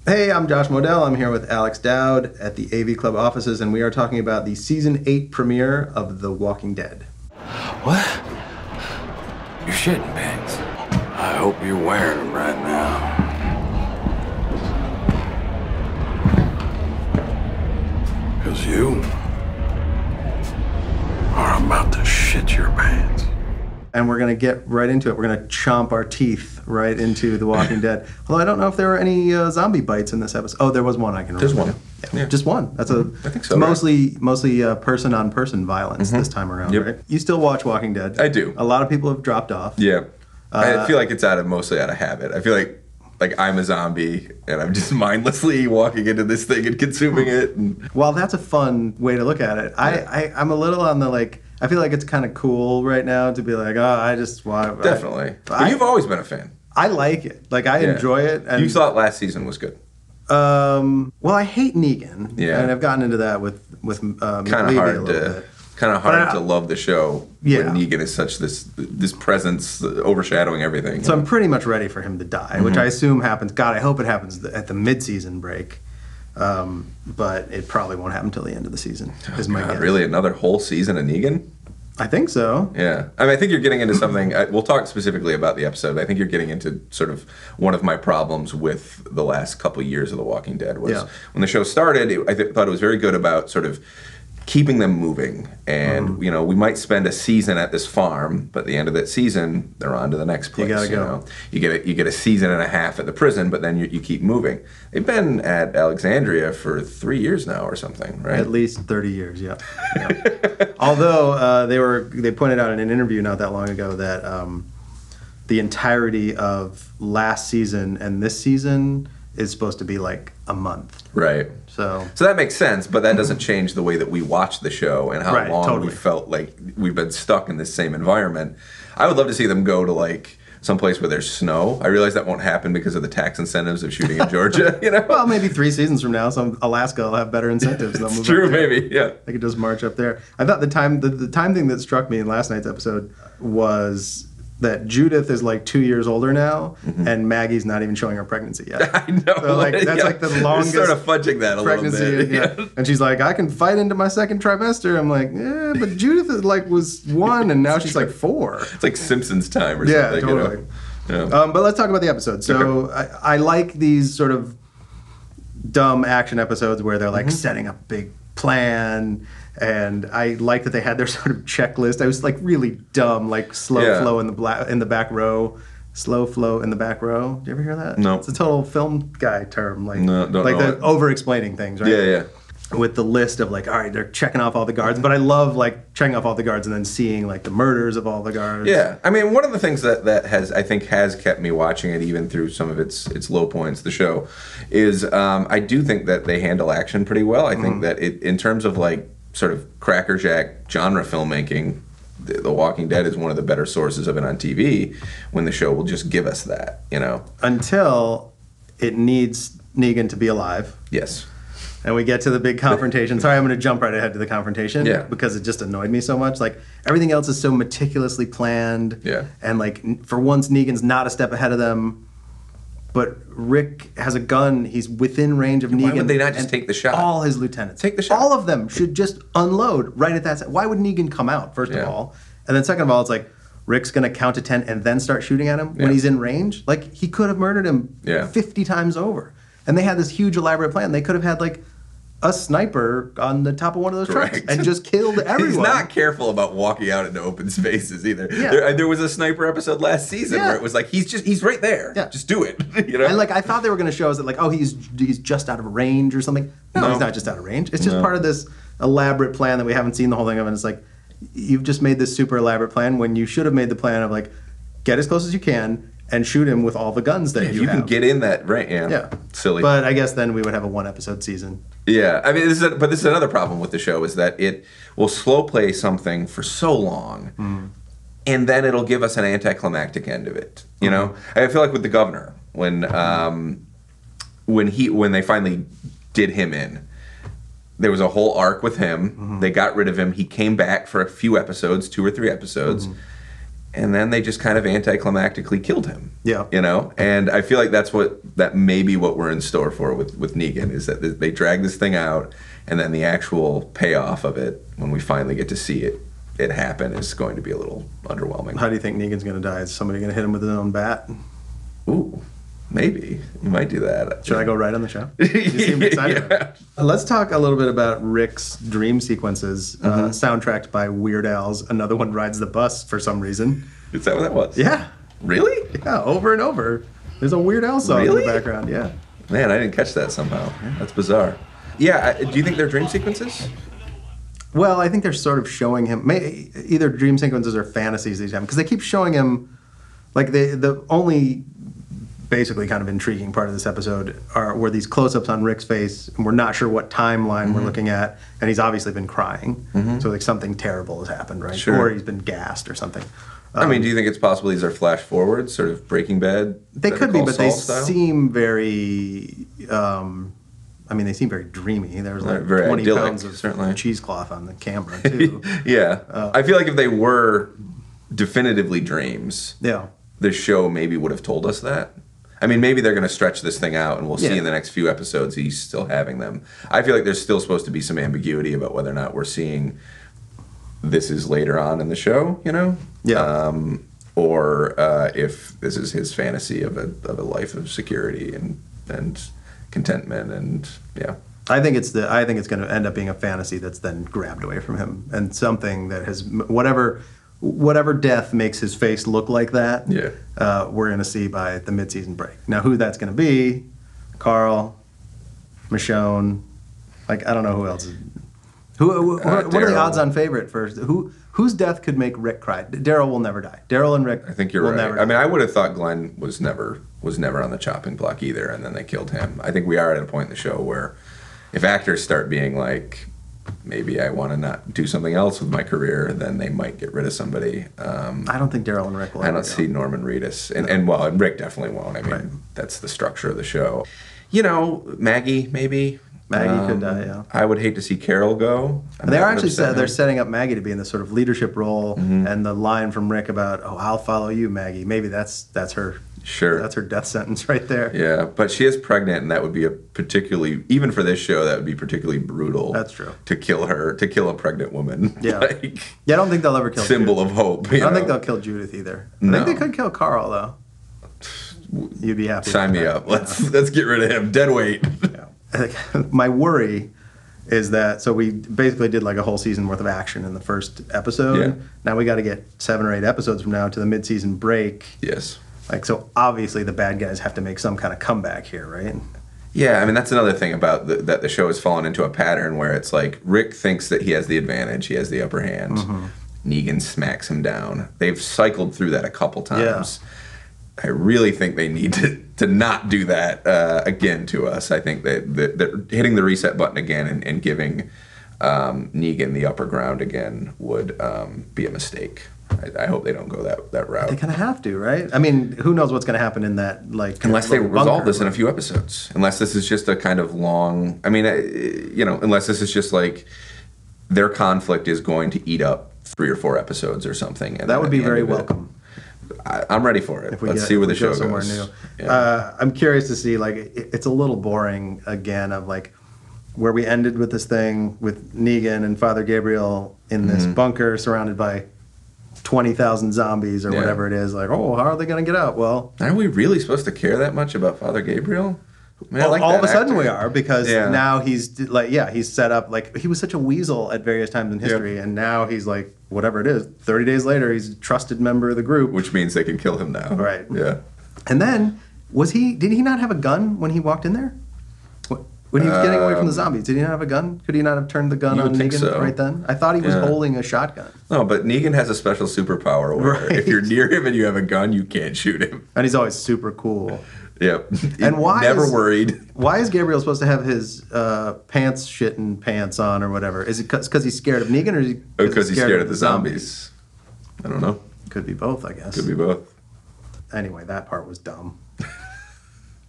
Hey, I'm Josh Modell. I'm here with Alex Dowd at the AV Club offices, and we are talking about the Season 8 premiere of The Walking Dead. What? You're shitting pants. I hope you're wearing them right now. Because you are about to shit your pants. And we're going to get right into it. We're going to chomp our teeth right into The Walking Dead. Although I don't know if there were any zombie bites in this episode. Oh, there was one I can remember. There's one. Yeah. Just one. That's I think so. Mostly person-on-person violence this time around, Yep. right? You still watch Walking Dead. I do. A lot of people have dropped off. Yeah. I feel like it's mostly out of habit. I feel like I'm a zombie and I'm just mindlessly walking into this thing and consuming it. And... Well, that's a fun way to look at it. Yeah. I'm a little on the I feel like it's kind of cool right now to be like, oh, I just want... Definitely. But you've always been a fan. I like it. I enjoy it. And, you thought last season was good. Well, I hate Negan. Yeah. And I've gotten into that with Kind of hard to love the show when Negan is such this presence overshadowing everything. So I'm pretty much ready for him to die, which I assume happens. God, I hope it happens at the mid-season break. But it probably won't happen until the end of the season. Is my guess. Really, another whole season of Negan? I think so. Yeah. I think you're getting into something. We'll talk specifically about the episode. I think you're getting into sort of one of my problems with the last couple years of The Walking Dead was when the show started, I thought it was very good about sort of keeping them moving. And, we might spend a season at this farm, but at the end of that season, they're on to the next place. You gotta go. You get a season and a half at the prison, but then you keep moving. They've been at Alexandria for 3 years now or something, right? At least 30 years, yeah. Although they pointed out in an interview not that long ago that the entirety of last season and this season is supposed to be like a month. Right. So that makes sense, but that doesn't change the way that we watch the show and how long we felt like we've been stuck in this same environment. I would love to see them go to someplace where there's snow. I realize that won't happen because of the tax incentives of shooting in Georgia, Well, maybe 3 seasons from now, Alaska will have better incentives. They'll move true, up there. maybe, yeah. They could just march up there. I thought the time thing that struck me in last night's episode was that Judith is 2 years older now, and Maggie's not even showing her pregnancy yet. I know. So that's the longest sort of fudging that a pregnancy. little bit. Yeah. And she's like, I can fight into my second trimester. I'm like, yeah, but Judith is was 1, and now she's 4. It's like Simpsons time or yeah, something. Totally. Yeah. But let's talk about the episode. So I like these sort of dumb action episodes where they're setting up a big plan, and I like that they had their sort of checklist. I was really dumb, slow flow in the back row. Slow flow in the back row. Do you ever hear that? No. It's a total film guy term. No, don't know the over-explaining things, right? Yeah. With the list of all right, they're checking off all the guards, but I love checking off all the guards and then seeing the murders of all the guards. Yeah, I mean, one of the things that has kept me watching it even through some of its low points, the show, is I do think that they handle action pretty well. I think that in terms of sort of crackerjack genre filmmaking, The Walking Dead is one of the better sources of it on TV. When the show will just give us that, Until it needs Negan to be alive. Yes. And we get to the big confrontation. Sorry, I'm going to jump right ahead to the confrontation. Yeah. Because it just annoyed me so much. Everything else is so meticulously planned. Yeah. And for once, Negan's not a step ahead of them. But Rick has a gun. He's within range of Negan. Why would they not just take the shot? All his lieutenants. Take the shot. All of them should just unload right at that. Why would Negan come out, first of all? And then second of all, it's Rick's going to count to 10 and then start shooting at him when he's in range. He could have murdered him 50 times over. And they had this huge elaborate plan. They could have had a sniper on the top of one of those trucks and just killed everyone. He's not careful about walking out into open spaces either. Yeah. There was a sniper episode last season where it was he's right there. Yeah. Just do it. And I thought they were going to show us that he's just out of range or something. No, he's not just out of range. It's just part of this elaborate plan that we haven't seen the whole thing of. And it's you've just made this super elaborate plan when you should have made the plan of get as close as you can and shoot him with all the guns that you have. You can get in that range. Yeah. Silly. But I guess then we would have a 1-episode season. Yeah, I mean, this is another problem with the show is that it will slow play something for so long, and then it'll give us an anticlimactic end of it. I feel like with the governor when they finally did him in, there was a whole arc with him. They got rid of him. He came back for a few episodes, 2 or 3 episodes. and then they just kind of anticlimactically killed him. Yeah. You know? And I feel like that may be what we're in store for with Negan, is that they drag this thing out, and then the actual payoff of it, when we finally get to see it happen, is going to be a little underwhelming. How do you think Negan's going to die? Is somebody going to hit him with his own bat? Ooh, maybe. You might do that. Should I go right on the show? You seem excited. Yeah. Let's talk a little bit about Rick's dream sequences, soundtracked by Weird Al's Another One Rides the Bus for some reason. Is that what that was? Yeah. Really? Yeah, over and over. There's a Weird Al song in the background, yeah. Man, I didn't catch that somehow. That's bizarre. Yeah, do you think they're dream sequences? Well, I think they're sort of showing him either dream sequences or fantasies he's having, because they keep showing him, like the only basically kind of intriguing part of this episode were these close-ups on Rick's face, and we're not sure what timeline we're looking at, and he's obviously been crying, so like something terrible has happened, right? Sure. Or he's been gassed or something. I mean, do you think it's possible these are flash forwards, sort of Breaking Bad? They could be, but they style? seem very. They seem very dreamy. There's like very 20 idyllic, pounds of certainly. cheesecloth on the camera too. Yeah, I feel like if they were definitively dreams, Yeah. the show maybe would have told us that. I mean, maybe they're going to stretch this thing out, and we'll see in the next few episodes he's still having them. I feel like there's still supposed to be some ambiguity about whether or not we're seeing this is later on in the show, you know? Yeah. Or if this is his fantasy of a life of security and contentment, and yeah. I think it's going to end up being a fantasy that's then grabbed away from him, and something that has whatever death makes his face look like that. Yeah. We're going to see by the mid-season break. Now, who that's going to be? Carl, Michonne, like I don't know who else. What are the odds-on favorite for whose death could make Rick cry? Daryl will never die. Daryl and Rick. I think you're will right. Never I mean, I would have thought Glenn was never on the chopping block either, and then they killed him. I think we are at a point in the show where if actors start being like, maybe I want to not do something else with my career, then they might get rid of somebody. I don't think Daryl and Rick will. I don't see Norman Reedus, and Rick definitely won't. I mean, that's the structure of the show. You know, Maggie maybe. Maggie could die, yeah. I would hate to see Carol go. They're actually they're setting up Maggie to be in this sort of leadership role, and the line from Rick about, "Oh, I'll follow you, Maggie." Maybe that's her. Sure. That's her death sentence right there. Yeah, but she is pregnant, and that would be even for this show, that would be particularly brutal. That's true. To kill a pregnant woman. Yeah. I don't think they'll ever kill symbol Judith. of hope. I don't think they'll kill Judith either. I think they could kill Carl, though. You'd be happy. Sign me up. Let's get rid of him. Dead weight. Yeah. My worry is that, so we basically did like a whole season worth of action in the first episode. Yeah. Now we got to get 7 or 8 episodes from now to the mid-season break. Yes. Like, so obviously the bad guys have to make some kind of comeback here, right? Yeah, I mean, that's another thing about that the show has fallen into a pattern where it's like Rick thinks that he has the advantage, he has the upper hand. Negan smacks him down. They've cycled through that a couple times. Yeah. I really think they need to not do that again to us. I think that hitting the reset button again and giving Negan the upper ground again would be a mistake. I hope they don't go that route. They kind of have to, right? I mean, who knows what's going to happen in that, like, unless they resolve this in a few episodes. Unless this is just a kind of long. I mean, unless this is just like their conflict is going to eat up 3 or 4 episodes or something. And that would be very welcome. I'm ready for it. Let's see where the show goes. Somewhere new. Yeah. I'm curious to see, like, it's a little boring again of like where we ended with this thing with Negan and Father Gabriel in this bunker surrounded by 20,000 zombies or whatever it is. Like, oh, how are they going to get out? Well, are we really supposed to care that much about Father Gabriel? Man, all of a sudden we are, because now he's like, he's set up, like, he was such a weasel at various times in history, and now he's like, whatever it is, 30 days later, he's a trusted member of the group. Which means they can kill him now. Right. Yeah. And then, did he not have a gun when he walked in there? When he was getting away from the zombies, did he not have a gun? Could he not have turned the gun on Negan right then? I thought he was holding a shotgun. No, but Negan has a special superpower where if you're near him and you have a gun, you can't shoot him. And he's always super cool. Yep. And never worried. Why is Gabriel supposed to have his shitting pants on or whatever? Is it because he's scared of Negan, or is because he's scared of the zombies? I don't know. Could be both, I guess. Could be both. Anyway, that part was dumb.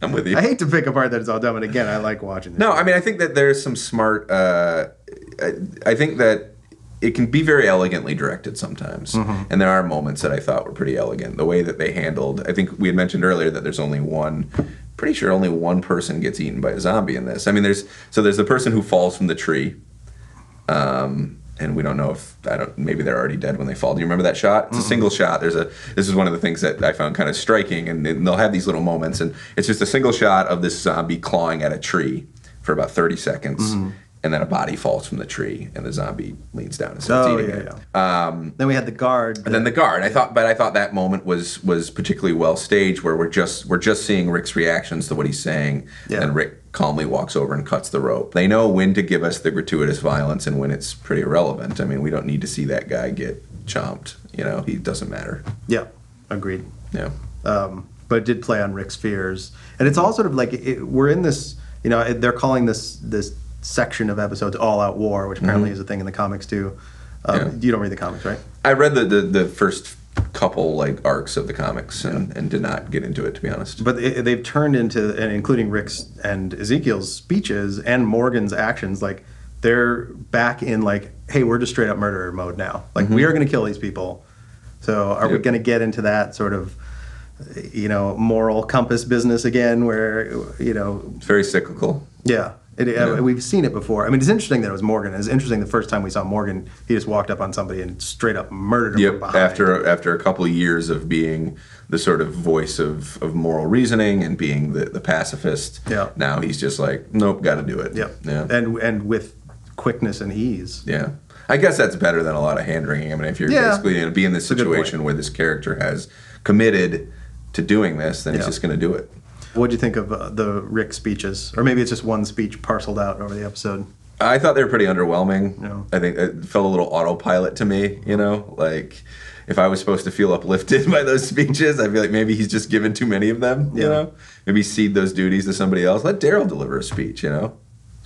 I'm with you. I hate to pick apart that it's all dumb, and again, I like watching it. No, I mean, I think that there's some smart. I think that it can be very elegantly directed sometimes. And there are moments that I thought were pretty elegant. The way that they handled, I think we had mentioned earlier that there's only one person gets eaten by a zombie in this. I mean, there's the person who falls from the tree. And we don't know if, maybe they're already dead when they fall. Do you remember that shot? It's a single shot. This is one of the things that I found kind of striking, and they'll have these little moments, and it's just a single shot of this zombie clawing at a tree for about 30 seconds, and then a body falls from the tree, and the zombie leans down and starts eating it. Then we had the guard. And then the guard. I thought that moment was particularly well staged, where we're just seeing Rick's reactions to what he's saying, and Rick calmly walks over and cuts the rope. They know when to give us the gratuitous violence and when it's pretty irrelevant. I mean, we don't need to see that guy get chomped. He doesn't matter. Yeah, agreed. Yeah. But it did play on Rick's fears, and it's all sort of like we're in this. They're calling this section of episodes All Out War, which apparently is a thing in the comics too. You don't read the comics, right? I read the first couple arcs of the comics and did not get into it, to be honest. But they've turned into, and including Rick's and Ezekiel's speeches and Morgan's actions, they're back in hey, we're just straight up murderer mode now. We are going to kill these people. So are we going to get into that sort of moral compass business again, where it's very cyclical. Yeah. We've seen it before. I mean, it's interesting that it was Morgan. It's interesting the first time we saw Morgan, he just walked up on somebody and straight up murdered him from behind. After a couple of years of being the sort of voice of moral reasoning and being the pacifist, now he's just nope, got to do it. Yeah. And with quickness and ease. Yeah. I guess that's better than a lot of hand-wringing. I mean, if you're basically going to be in this situation where this character has committed to doing this, then he's just going to do it. What did you think of the Rick speeches? Or maybe it's just one speech parceled out over the episode. I thought they were pretty underwhelming. Yeah. I think it felt a little autopilot to me, if I was supposed to feel uplifted by those speeches, I feel like maybe he's just given too many of them, Maybe cede those duties to somebody else. Let Daryl deliver a speech, He's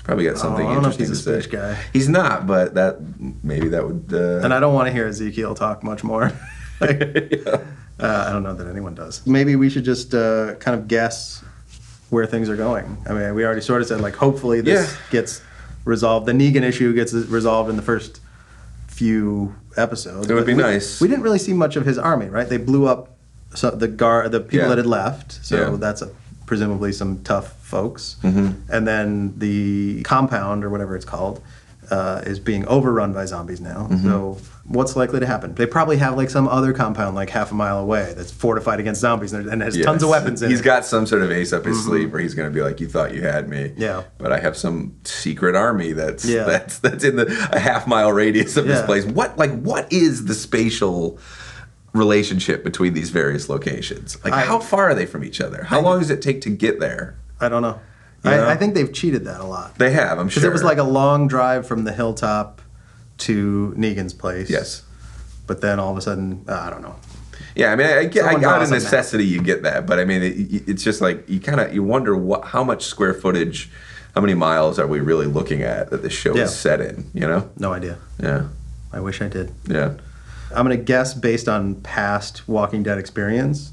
probably got something interesting to say. I don't know if he's a speech guy. He's not, but maybe that would... And I don't want to hear Ezekiel talk much more. I don't know that anyone does. Maybe we should just kind of guess where things are going. I mean, we already sort of said, hopefully this gets resolved. The Negan issue gets resolved in the first few episodes. It would be nice. We didn't really see much of his army, right? They blew up the people that had left, so that's presumably some tough folks. And then the compound, or whatever it's called, is being overrun by zombies now. So what's likely to happen? They probably have some other compound half a mile away that's fortified against zombies and has tons of weapons in it. He's got some sort of ace up his sleeve where he's going to be like, you thought you had me. Yeah. But I have some secret army that's in a half-mile radius of this place. What is the spatial relationship between these various locations? How far are they from each other? How long does it take to get there? I don't know. I think they've cheated that a lot. They have, I'm sure. Because it was a long drive from the hilltop to Negan's place. Yes. But then all of a sudden, I don't know. Yeah, I mean, I got a necessity you get that, but I mean, it's just you wonder how much square footage, how many miles are we really looking at that this show is set in, No idea. Yeah. I wish I did. Yeah. I'm going to guess based on past Walking Dead experience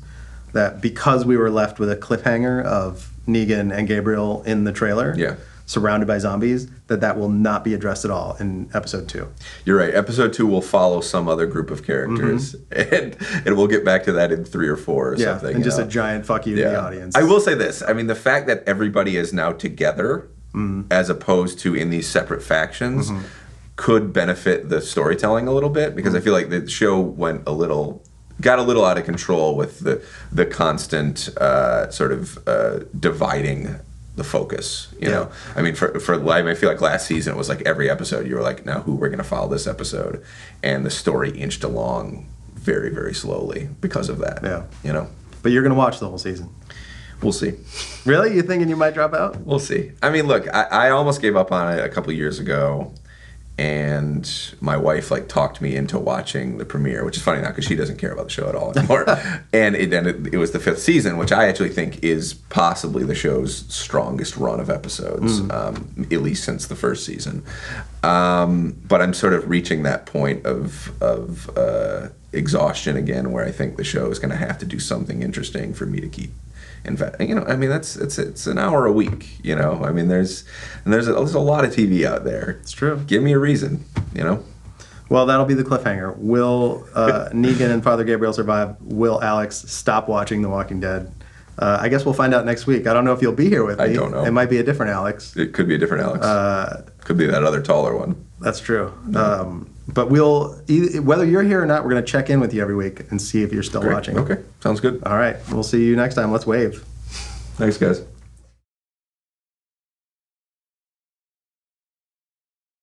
that because we were left with a cliffhanger of Negan and Gabriel in the trailer, surrounded by zombies, that will not be addressed at all in episode 2. You're right. Episode 2 will follow some other group of characters, and we'll get back to that in 3 or 4 or something. And just a giant fuck you to the audience. I will say this. I mean, the fact that everybody is now together as opposed to in these separate factions could benefit the storytelling a little bit, because I feel like the show got a little out of control with the constant sort of dividing the focus, you know. I mean, I feel like last season it was every episode you were like, now who we're going to follow this episode, and the story inched along very, very slowly because of that. Yeah, But you're going to watch the whole season. We'll see. Really? You thinking you might drop out? We'll see. I mean, look, I almost gave up on it a couple years ago. And my wife talked me into watching the premiere, which is funny now because she doesn't care about the show at all anymore. And it was the 5th season, which I actually think is possibly the show's strongest run of episodes, at least since the first season. But I'm sort of reaching that point of exhaustion again, where I think the show is going to have to do something interesting for me to keep. In fact, I mean, it's an hour a week. I mean, there's a lot of TV out there. It's true. Give me a reason. Well, that'll be the cliffhanger. Will Negan and Father Gabriel survive? Will Alex stop watching The Walking Dead? I guess we'll find out next week. I don't know if you'll be here with me. I don't know. It might be a different Alex. It could be a different Alex. Could be that other taller one. That's true. But we'll, whether you're here or not, we're going to check in with you every week and see if you're still watching. Okay, sounds good. All right. We'll see you next time. Let's wave. Thanks, guys.